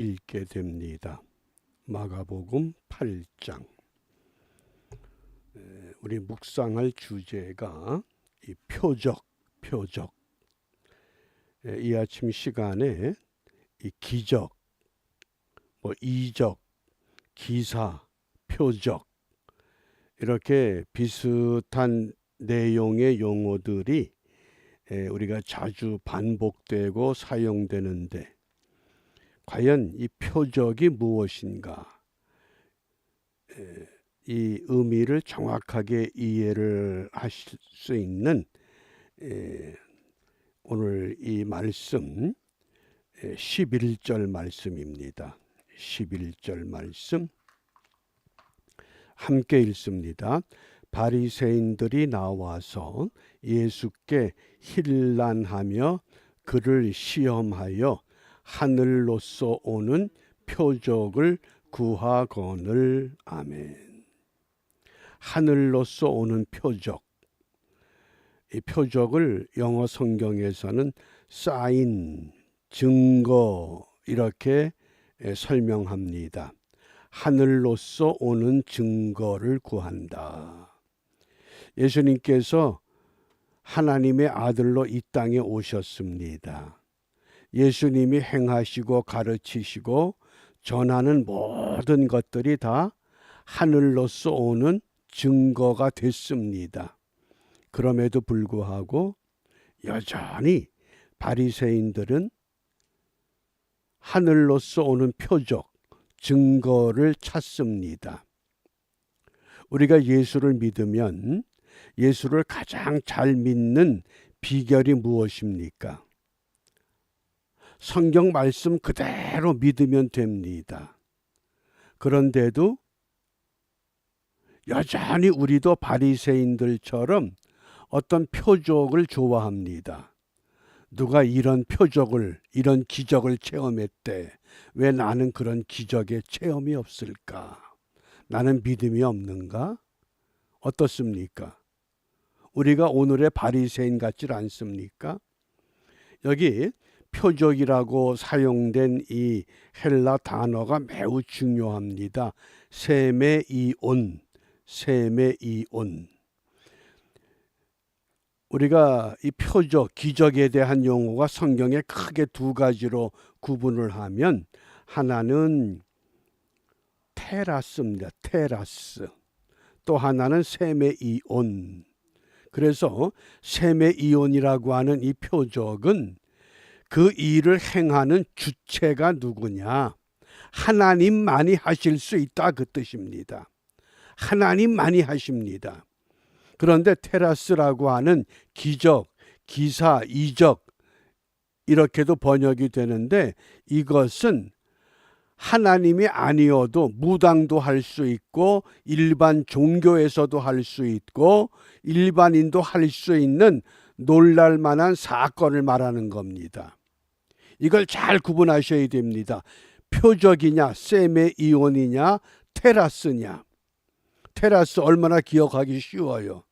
읽게 됩니다. 마가복음 8장. 우리 묵상할 주제가 이 표적. 이 아침 시간에 이 기적, 이적, 기사, 표적 이렇게 비슷한 내용의 용어들이 우리가 자주 반복되고 사용되는데 과연 이 표적이 무엇인가? 이 의미를 정확하게 이해를 하실 수 있는 오늘 이 말씀 11절 말씀입니다. 11절 말씀 함께 읽습니다. 바리새인들이 나와서 예수께 힐난하며 그를 시험하여 하늘로서 오는 표적을 구하거늘. 아멘. 하늘로서 오는 표적. 이 표적을 영어 성경에서는 사인, 증거 이렇게 설명합니다. 하늘로서 오는 증거를 구한다. 예수님께서 하나님의 아들로 이 땅에 오셨습니다. 예수님이 행하시고 가르치시고 전하는 모든 것들이 다 하늘로서 오는 증거가 됐습니다. 그럼에도 불구하고 여전히 바리새인들은 하늘로서 오는 표적, 증거를 찾습니다. 우리가 예수를 믿으면 예수를 가장 잘 믿는 비결이 무엇입니까? 성경 말씀 그대로 믿으면 됩니다. 그런데도 여전히 우리도 바리새인들처럼 어떤 표적을 좋아합니다. 누가 이런 표적을, 이런 기적을 체험했대. 왜 나는 그런 기적의 체험이 없을까? 나는 믿음이 없는가? 어떻습니까? 우리가 오늘의 바리새인 같지 않습니까? 여기 표적이라고 사용된 이 헬라 단어가 매우 중요합니다. 세메이온. 우리가 이 표적, 기적에 대한 용어가 성경에 크게 두 가지로 구분을 하면 하나는 테라스입니다. 테라스. 또 하나는 세메이온. 그래서 세메이온이라고 하는 이 표적은 그 일을 행하는 주체가 누구냐? 하나님만이 하실 수 있다 그 뜻입니다. 하나님만이 하십니다. 그런데 테라스라고 하는 기적, 기사, 이적 이렇게도 번역이 되는데 이것은 하나님이 아니어도 무당도 할 수 있고 일반 종교에서도 할 수 있고 일반인도 할 수 있는 놀랄만한 사건을 말하는 겁니다. 이걸 잘 구분하셔야 됩니다. 표적이냐, 세메이온이냐, 테라스냐. 테라스 얼마나 기억하기 쉬워요.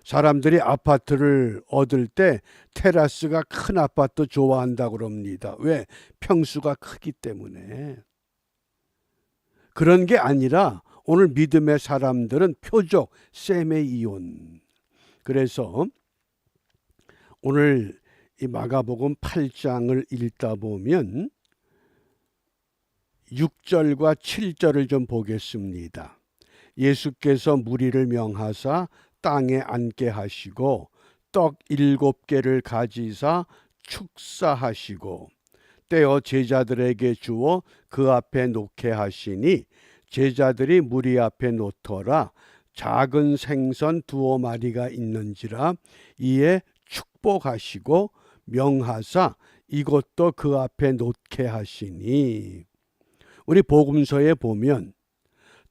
사람들이 아파트를 얻을 때 테라스가 큰 아파트 좋아한다고 그럽니다. 왜? 평수가 크기 때문에. 그런 게 아니라 오늘 믿음의 사람들은 표적, 세메이온. 그래서 오늘 이 마가복음 8장을 읽다 보면 6절과 7절을 좀 보겠습니다. 예수께서 무리를 명하사 땅에 앉게 하시고 떡 7개를 가지사 축사하시고 떼어 제자들에게 주어 그 앞에 놓게 하시니 제자들이 무리 앞에 놓더라. 작은 생선 2마리가 있는지라. 이에 축복하시고 명하사 이것도 그 앞에 놓게 하시니. 우리 복음서에 보면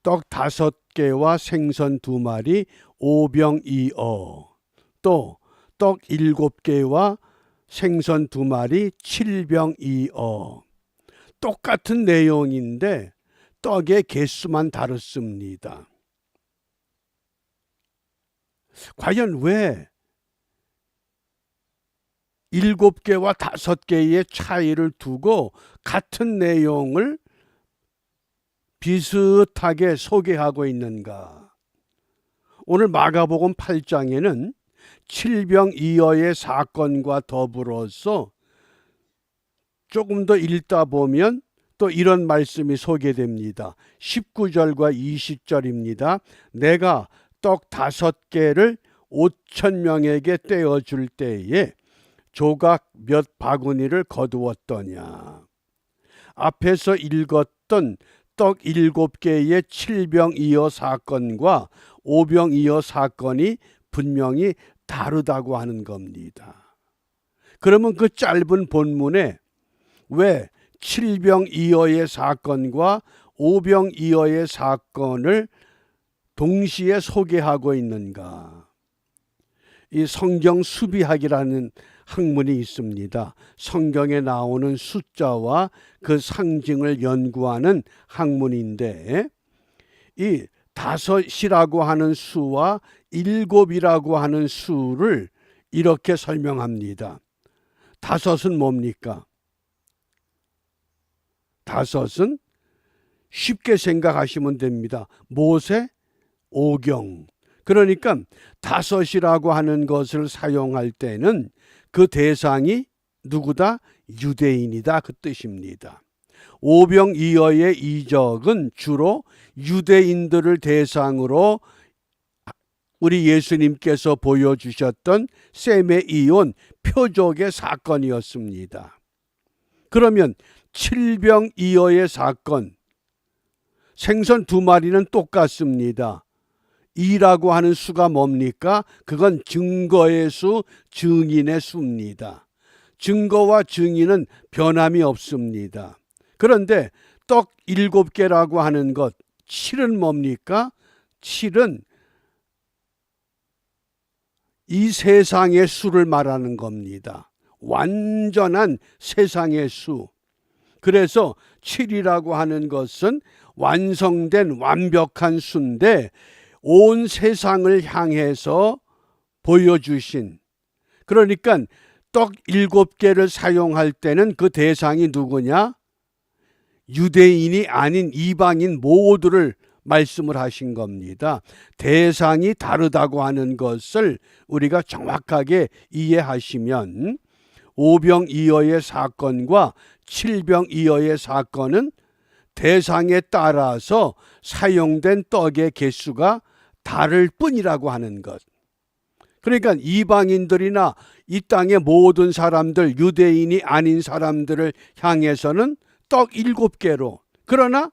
떡 5개와 생선 2마리 5병2어, 또 떡 7개와 생선 2마리 7병2어. 똑같은 내용인데 떡의 개수만 다릅니다. 과연 왜 7개와 5개의 차이를 두고 같은 내용을 비슷하게 소개하고 있는가? 오늘 마가복음 8장에는 칠병이어의 사건과 더불어서 조금 더 읽다 보면 또 이런 말씀이 소개됩니다. 19절과 20절입니다. 내가 떡 5개를 5,000명에게 떼어줄 때에 조각 몇 바구니를 거두었더냐. 앞에서 읽었던 떡 7개의 칠병이어 사건과 오병이어 사건이 분명히 다르다고 하는 겁니다. 그러면 그 짧은 본문에 왜 칠병이어의 사건과 오병이어의 사건을 동시에 소개하고 있는가? 이 성경 수비학이라는 학문이 있습니다. 성경에 나오는 숫자와 그 상징을 연구하는 학문인데, 이 5이라고 하는 수와 7이라고 하는 수를 이렇게 설명합니다. 5은 뭡니까? 5은 쉽게 생각하시면 됩니다. 모세, 오경. 그러니까 5이라고 하는 것을 사용할 때는 그 대상이 누구다? 유대인이다, 그 뜻입니다. 오병이어의 이적은 주로 유대인들을 대상으로 우리 예수님께서 보여주셨던 세메이온 표적의 사건이었습니다. 그러면 칠병이어의 사건, 생선 2마리는 똑같습니다. 2라고 하는 수가 뭡니까? 그건 증거의 수, 증인의 수입니다. 증거와 증인은 변함이 없습니다. 그런데 떡 7개라고 하는 것, 7은 뭡니까? 7은 이 세상의 수를 말하는 겁니다. 완전한 세상의 수. 그래서 7이라고 하는 것은 완성된 완벽한 수인데 온 세상을 향해서 보여주신, 그러니까 떡 7개를 사용할 때는 그 대상이 누구냐? 유대인이 아닌 이방인 모두를 말씀을 하신 겁니다. 대상이 다르다고 하는 것을 우리가 정확하게 이해하시면 오병이어의 사건과 칠병이어의 사건은 대상에 따라서 사용된 떡의 개수가 다를 뿐이라고 하는 것. 그러니까 이방인들이나 이 땅의 모든 사람들, 유대인이 아닌 사람들을 향해서는 떡 7개로, 그러나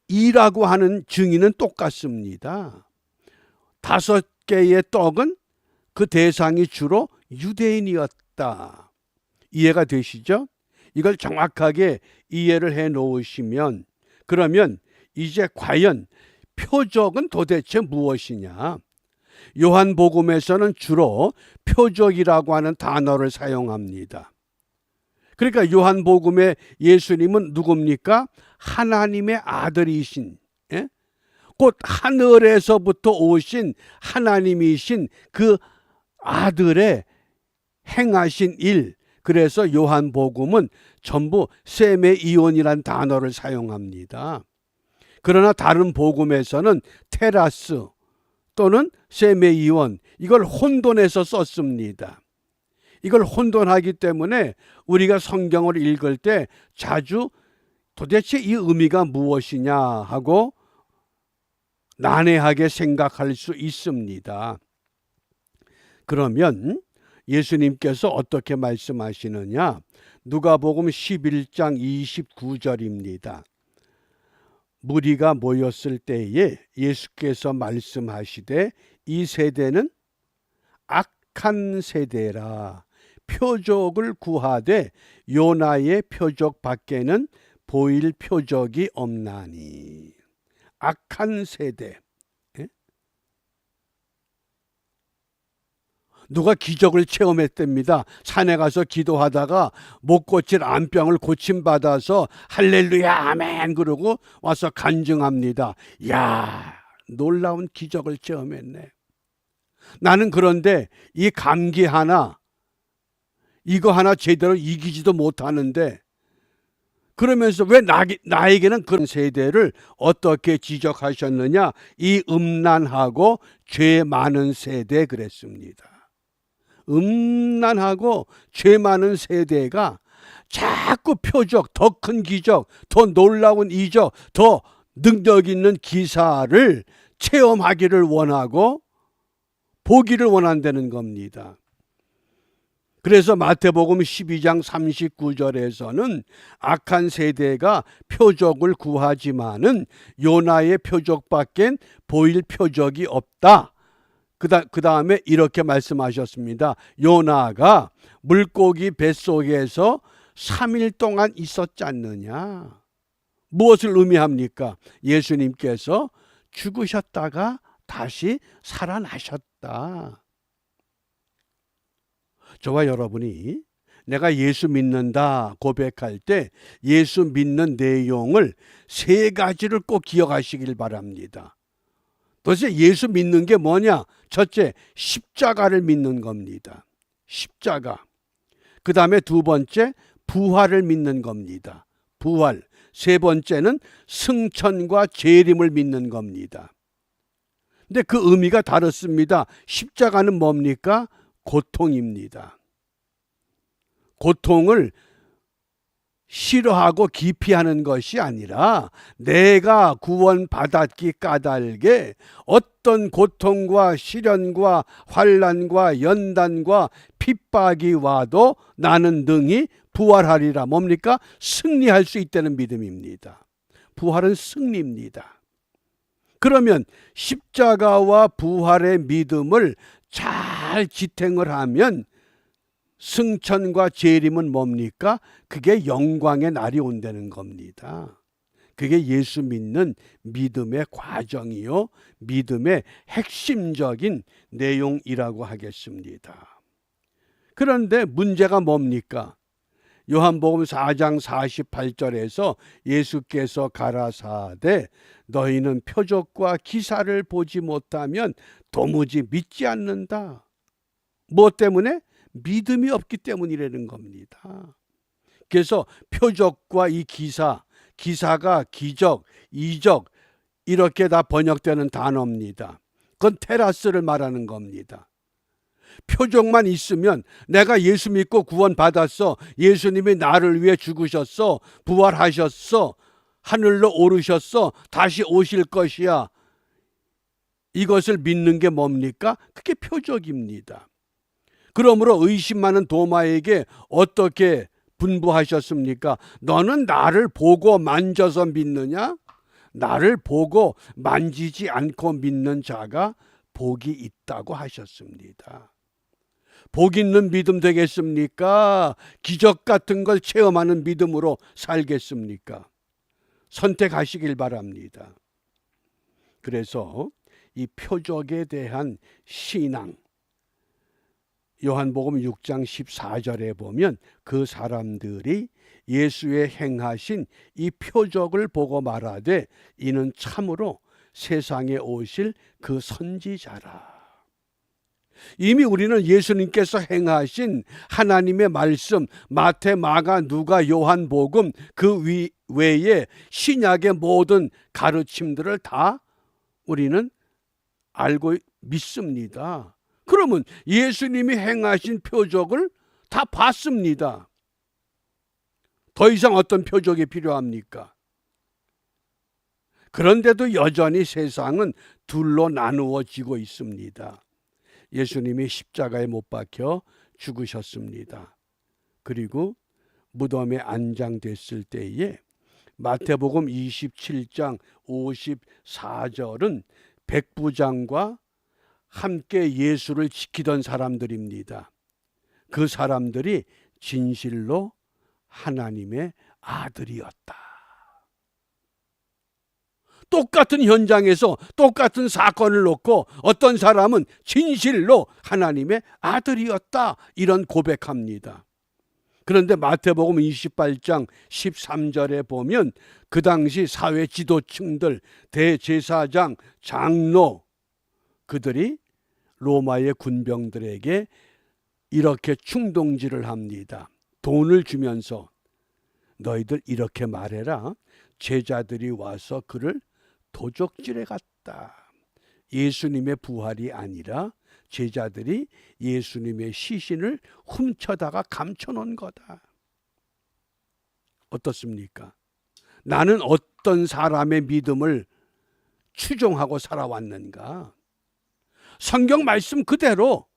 2라고 하는 증인은 똑같습니다. 5개의 떡은 그 대상이 주로 유대인이었다. 이해가 되시죠? 이걸 정확하게 이해를 해 놓으시면, 그러면 이제 과연 표적은 도대체 무엇이냐? 요한복음에서는 주로 표적이라고 하는 단어를 사용합니다. 그러니까 요한복음의 예수님은 누굽니까? 하나님의 아들이신, 곧 하늘에서부터 오신 하나님이신 그 아들의 행하신 일. 그래서 요한복음은 전부 세메이온이란 단어를 사용합니다. 그러나 다른 복음에서는 테라스 또는 세메이온, 이걸 혼돈해서 썼습니다. 이걸 혼돈하기 때문에 우리가 성경을 읽을 때 자주 도대체 이 의미가 무엇이냐 하고 난해하게 생각할 수 있습니다. 그러면 예수님께서 어떻게 말씀하시느냐? 누가복음 11장 29절입니다. 무리가 모였을 때에 예수께서 말씀하시되 이 세대는 악한 세대라. 표적을 구하되 요나의 표적 밖에는 보일 표적이 없나니. 악한 세대. 누가 기적을 체험했답니다. 산에 가서 기도하다가 못 고칠 암병을 고침받아서 할렐루야 아멘 그러고 와서 간증합니다. 야, 놀라운 기적을 체험했네. 나는 그런데 이 감기 하나, 이거 하나 제대로 이기지도 못하는데, 그러면서 왜 나에게는 그런 세대를 어떻게 지적하셨느냐? 이 음란하고 죄 많은 세대 그랬습니다. 음란하고 죄 많은 세대가 자꾸 표적, 더 큰 기적, 더 놀라운 이적, 더 능력 있는 기사를 체험하기를 원하고 보기를 원한다는 겁니다. 그래서 마태복음 12장 39절에서는 악한 세대가 표적을 구하지만은 요나의 표적밖엔 보일 표적이 없다. 그 다음에 이렇게 말씀하셨습니다. 요나가 물고기 뱃속에서 3일 동안 있었지 않느냐. 무엇을 의미합니까? 예수님께서 죽으셨다가 다시 살아나셨다. 저와 여러분이 내가 예수 믿는다 고백할 때 예수 믿는 내용을 3가지를 꼭 기억하시길 바랍니다. 도대체 예수 믿는 게 뭐냐? 첫째, 십자가를 믿는 겁니다. 십자가. 그 다음에 2번째, 부활을 믿는 겁니다. 부활. 3번째는 승천과 재림을 믿는 겁니다. 근데 그 의미가 다릅니다. 십자가는 뭡니까? 고통입니다. 고통을 싫어하고 기피하는 것이 아니라 내가 구원받았기 까닭에 어떤 고통과 시련과 환난과 연단과 핍박이 와도 나는 능히 부활하리라. 뭡니까? 승리할 수 있다는 믿음입니다. 부활은 승리입니다. 그러면 십자가와 부활의 믿음을 잘 지탱을 하면 승천과 재림은 뭡니까? 그게 영광의 날이 온다는 겁니다. 그게 예수 믿는 믿음의 과정이요, 믿음의 핵심적인 내용이라고 하겠습니다. 그런데 문제가 뭡니까? 요한복음 4장 48절에서 예수께서 가라사대 너희는 표적과 기사를 보지 못하면 도무지 믿지 않는다. 무엇 때문에? 믿음이 없기 때문이라는 겁니다. 그래서 표적과 이 기사가 기적, 이적 이렇게 다 번역되는 단어입니다. 그건 테라스를 말하는 겁니다. 표적만 있으면 내가 예수 믿고 구원받았어. 예수님이 나를 위해 죽으셨어. 부활하셨어. 하늘로 오르셨어. 다시 오실 것이야. 이것을 믿는 게 뭡니까? 그게 표적입니다. 그러므로 의심 많은 도마에게 어떻게 분부하셨습니까? 너는 나를 보고 만져서 믿느냐? 나를 보고 만지지 않고 믿는 자가 복이 있다고 하셨습니다. 복 있는 믿음 되겠습니까? 기적 같은 걸 체험하는 믿음으로 살겠습니까? 선택하시길 바랍니다. 그래서 이 표적에 대한 신앙, 요한복음 6장 14절에 보면 그 사람들이 예수의 행하신 이 표적을 보고 말하되 이는 참으로 세상에 오실 그 선지자라. 이미 우리는 예수님께서 행하신 하나님의 말씀, 마태, 마가, 누가, 요한복음 그 외에 신약의 모든 가르침들을 다 우리는 알고 믿습니다. 그러면 예수님이 행하신 표적을 다 봤습니다. 더 이상 어떤 표적이 필요합니까? 그런데도 여전히 세상은 둘로 나누어지고 있습니다. 예수님이 십자가에 못 박혀 죽으셨습니다. 그리고 무덤에 안장됐을 때에 마태복음 27장 54절은 백부장과 함께 예수를 지키던 사람들입니다. 그 사람들이 진실로 하나님의 아들이었다. 똑같은 현장에서 똑같은 사건을 놓고 어떤 사람은 진실로 하나님의 아들이었다 이런 고백합니다. 그런데 마태복음 28장 13절에 보면 그 당시 사회 지도층들, 대제사장, 장로 그들이 로마의 군병들에게 이렇게 충동질을 합니다. 돈을 주면서 너희들 이렇게 말해라. 제자들이 와서 그를 도적질해 갔다. 예수님의 부활이 아니라 제자들이 예수님의 시신을 훔쳐다가 감춰놓은 거다. 어떻습니까? 나는 어떤 사람의 믿음을 추종하고 살아왔는가? 성경 말씀 그대로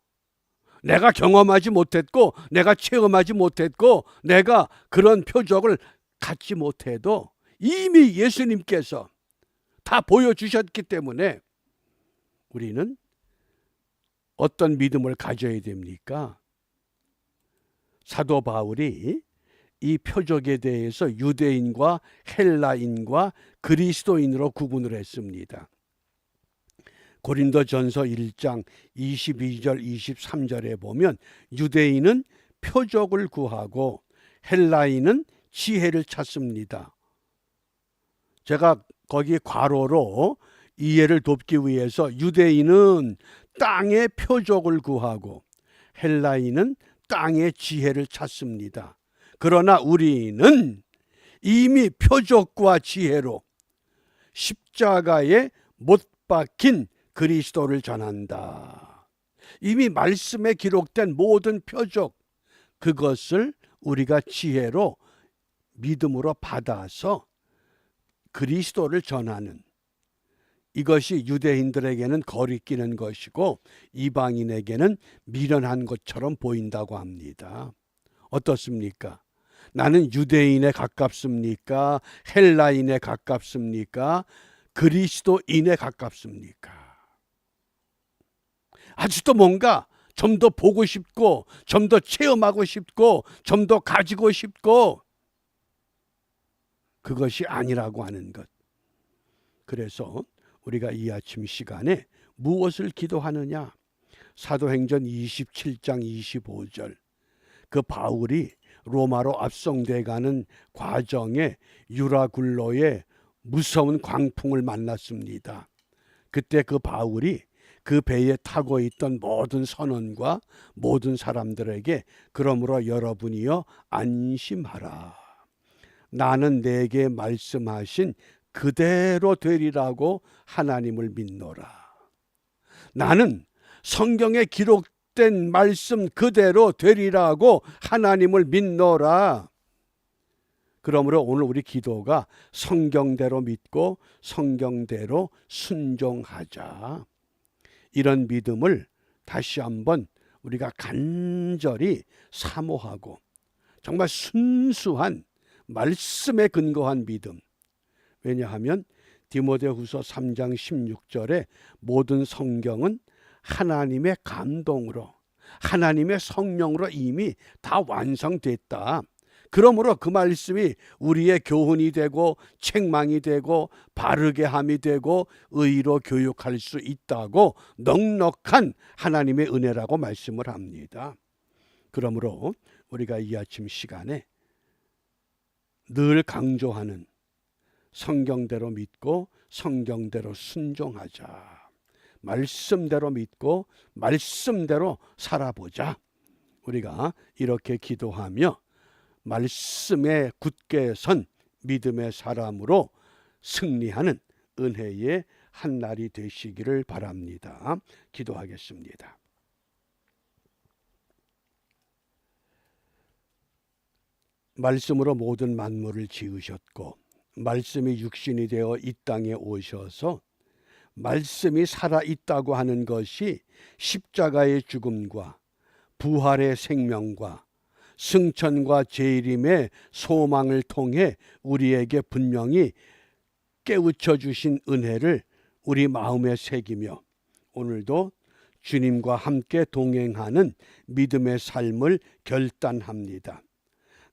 내가 경험하지 못했고 내가 체험하지 못했고 내가 그런 표적을 갖지 못해도 이미 예수님께서 다 보여주셨기 때문에 우리는 어떤 믿음을 가져야 됩니까? 사도 바울이 이 표적에 대해서 유대인과 헬라인과 그리스도인으로 구분을 했습니다. 고린도전서 1장 22절 23절에 보면 유대인은 표적을 구하고 헬라인은 지혜를 찾습니다. 제가 거기 괄호로 이해를 돕기 위해서 유대인은 땅의 표적을 구하고 헬라인은 땅의 지혜를 찾습니다. 그러나 우리는 이미 표적과 지혜로 십자가에 못 박힌 그리스도를 전한다. 이미 말씀에 기록된 모든 표적, 그것을 우리가 지혜로 믿음으로 받아서 그리스도를 전하는, 이것이 유대인들에게는 거리끼는 것이고 이방인에게는 미련한 것처럼 보인다고 합니다. 어떻습니까? 나는 유대인에 가깝습니까? 헬라인에 가깝습니까? 그리스도인에 가깝습니까? 아직도 뭔가 좀 더 보고 싶고 좀 더 체험하고 싶고 좀 더 가지고 싶고 그것이 아니라고 하는 것. 그래서 우리가 이 아침 시간에 무엇을 기도하느냐? 사도행전 27장 25절, 그 바울이 로마로 압송돼 가는 과정에 유라굴로의 무서운 광풍을 만났습니다. 그때 그 바울이 그 배에 타고 있던 모든 선원과 모든 사람들에게 그러므로 여러분이여 안심하라. 나는 내게 말씀하신 그대로 되리라고 하나님을 믿노라. 나는 성경에 기록된 말씀 그대로 되리라고 하나님을 믿노라. 그러므로 오늘 우리 기도가 성경대로 믿고 성경대로 순종하자. 이런 믿음을 다시 한번 우리가 간절히 사모하고 정말 순수한 말씀에 근거한 믿음. 왜냐하면 디모데후서 3장 16절에 모든 성경은 하나님의 감동으로 하나님의 성령으로 이미 다 완성됐다. 그러므로 그 말씀이 우리의 교훈이 되고 책망이 되고 바르게 함이 되고 의로 교육할 수 있다고 넉넉한 하나님의 은혜라고 말씀을 합니다. 그러므로 우리가 이 아침 시간에 늘 강조하는 성경대로 믿고 성경대로 순종하자. 말씀대로 믿고 말씀대로 살아보자. 우리가 이렇게 기도하며 말씀에 굳게 선 믿음의 사람으로 승리하는 은혜의 한 날이 되시기를 바랍니다. 기도하겠습니다. 말씀으로 모든 만물을 지으셨고 말씀이 육신이 되어 이 땅에 오셔서 말씀이 살아있다고 하는 것이 십자가의 죽음과 부활의 생명과 승천과 재림의 소망을 통해 우리에게 분명히 깨우쳐 주신 은혜를 우리 마음에 새기며 오늘도 주님과 함께 동행하는 믿음의 삶을 결단합니다.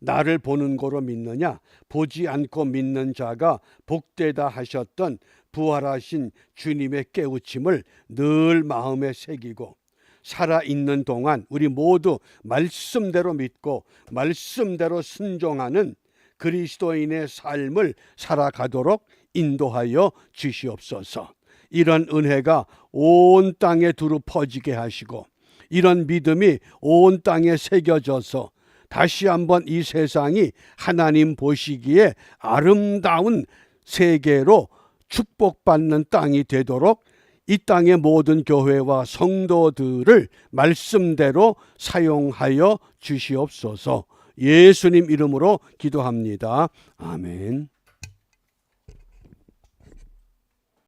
나를 보는 거로 믿느냐? 보지 않고 믿는 자가 복되다 하셨던 부활하신 주님의 깨우침을 늘 마음에 새기고 살아있는 동안 우리 모두 말씀대로 믿고 말씀대로 순종하는 그리스도인의 삶을 살아가도록 인도하여 주시옵소서. 이런 은혜가 온 땅에 두루 퍼지게 하시고 이런 믿음이 온 땅에 새겨져서 다시 한번 이 세상이 하나님 보시기에 아름다운 세계로 축복받는 땅이 되도록 이 땅의 모든 교회와 성도들을 말씀대로 사용하여 주시옵소서. 예수님 이름으로 기도합니다. 아멘.